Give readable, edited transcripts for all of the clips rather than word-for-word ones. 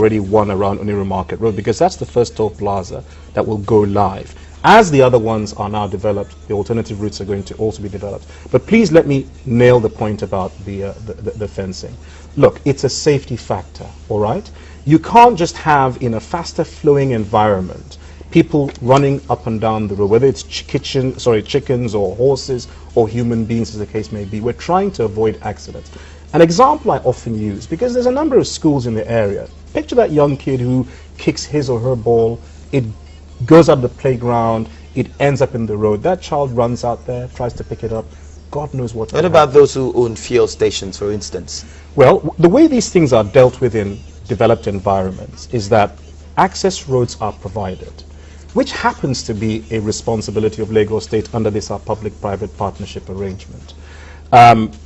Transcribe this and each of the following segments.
already one around Oniru Market Road, because that's the first toll plaza that will go live. As the other ones are now developed, the alternative routes are going to also be developed. But please let me nail the point about the fencing. Look, it's a safety factor, all right? You can't just have, in a faster flowing environment, people running up and down the road, whether it's chickens or horses or human beings, as the case may be. We're trying to avoid accidents. An example I often use, because there's a number of schools in the area. Picture that young kid who kicks his or her ball, it goes out the playground, it ends up in the road. That child runs out there, tries to pick it up. God knows what. What about those who own fuel stations, for instance? Well, the way these things are dealt with in developed environments is that access roads are provided, which happens to be a responsibility of Lagos State under this public-private partnership arrangement.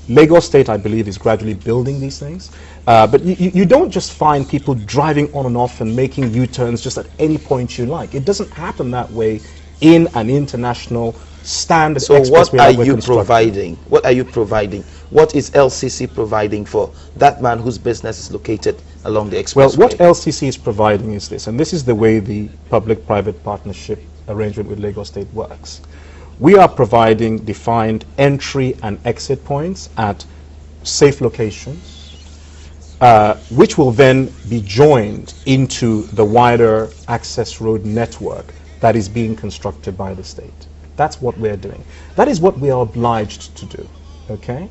Lagos State, I believe, is gradually building these things, but you don't just find people driving on and off and making U-turns just at any point you like. It doesn't happen that way in an international standard. So what are you providing? What are you providing? What is LCC providing for that man whose business is located along the expressway? Well, what LCC is providing is this, and this is the way the public-private partnership arrangement with Lagos State works. We are providing defined entry and exit points at safe locations, which will then be joined into the wider access road network that is being constructed by the state. That's what we're doing. That is what we are obliged to do, okay?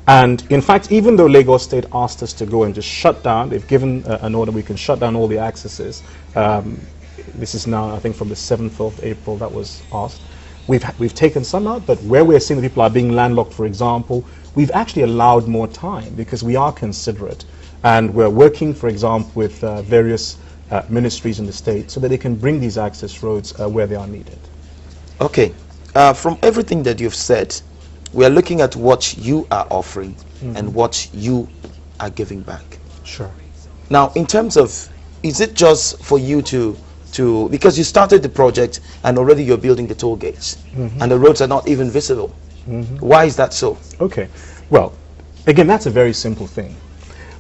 And in fact, even though Lagos State asked us to go and just shut down, they've given an order, we can shut down all the accesses. This is now, I think, from the 7th of April that was asked. We've taken some out, but where we're seeing the people are being landlocked, for example, we've actually allowed more time because we are considerate. And we're working, for example, with various ministries in the state so that they can bring these access roads where they are needed. Okay. From everything that you've said, we are looking at what you are offering and what you are giving back. Sure. Now, in terms of, is it just for you to because you started the project and already you're building the toll gates and the roads are not even visible. Why is that so? Okay. Well, again, that's a very simple thing.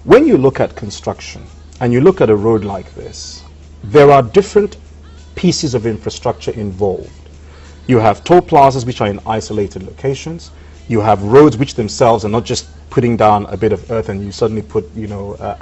When you look at construction and you look at a road like this, there are different pieces of infrastructure involved. You have toll plazas which are in isolated locations. You have roads which themselves are not just putting down a bit of earth and you suddenly put,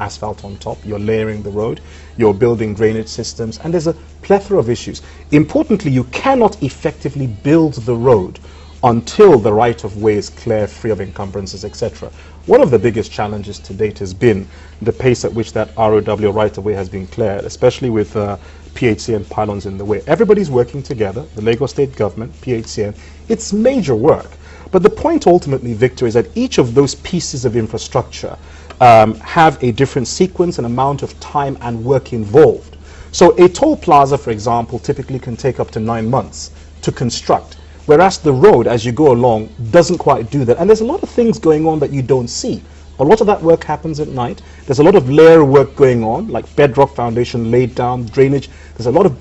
asphalt on top. You're layering the road. You're building drainage systems. And there's a plethora of issues. Importantly, you cannot effectively build the road until the right-of-way is clear, free of encumbrances, etc. One of the biggest challenges to date has been the pace at which that ROW right-of-way has been cleared, especially with PHCN pylons in the way. Everybody's working together, the Lagos State government, PHCN. It's major work. But the point ultimately, Victor, is that each of those pieces of infrastructure have a different sequence and amount of time and work involved. So a toll plaza, for example, typically can take up to 9 months to construct, whereas the road, as you go along, doesn't quite do that. And there's a lot of things going on that you don't see. A lot of that work happens at night. There's a lot of layer work going on, like bedrock foundation laid down, drainage. There's a lot of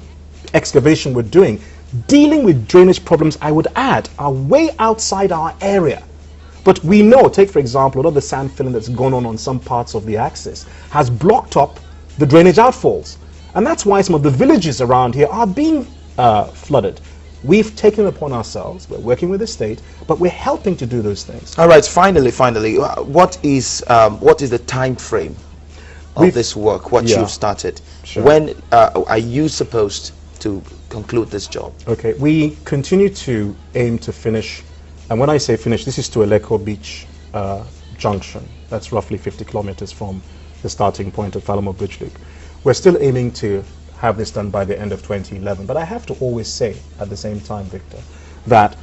excavation we're doing. Dealing with drainage problems, I would add, are way outside our area. But we know, take for example, a lot of the sand filling that's gone on some parts of the axis has blocked up the drainage outfalls. And that's why some of the villages around here are being flooded. We've taken it upon ourselves, we're working with the state, but we're helping to do those things. All right, finally, what is the time frame of this work, what you've started? Sure. When are you supposed to conclude this job? Okay, we continue to aim to finish, and when I say finish, this is to Lekki Beach Junction. That's roughly 50 kilometers from the starting point of Falamo Bridge Loop. We're still aiming to have this done by the end of 2011, but I have to always say at the same time, Victor, that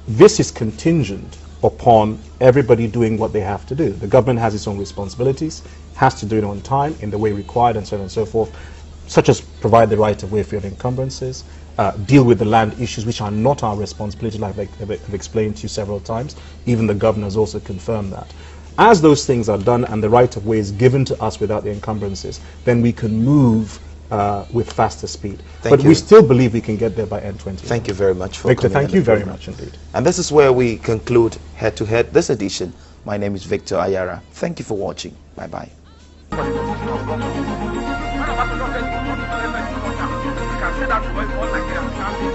this is contingent upon everybody doing what they have to do. The government has its own responsibilities, has to do it on time in the way required, and so on and so forth, such as provide the right of way free of encumbrances, deal with the land issues which are not our responsibility, like I've explained to you several times. Even the governor has also confirmed that. As those things are done and the right of way is given to us without the encumbrances, then we can move with faster speed. But we still believe we can get there by end 20. Thank you very much for Victor, coming. thank you very much indeed. And this is where we conclude Head to Head this edition. My name is Victor Ayara. Thank you for watching. Bye-bye. that to all Nigerians can be,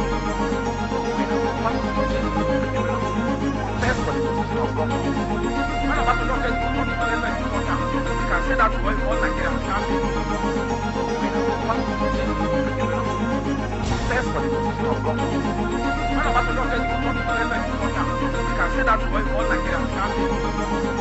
best for the position of government. When I'm about to look at the money, you can say that to all Nigerians can be, best for the position of government. When I'm about to look at the money, you can say that to all Nigerians can be.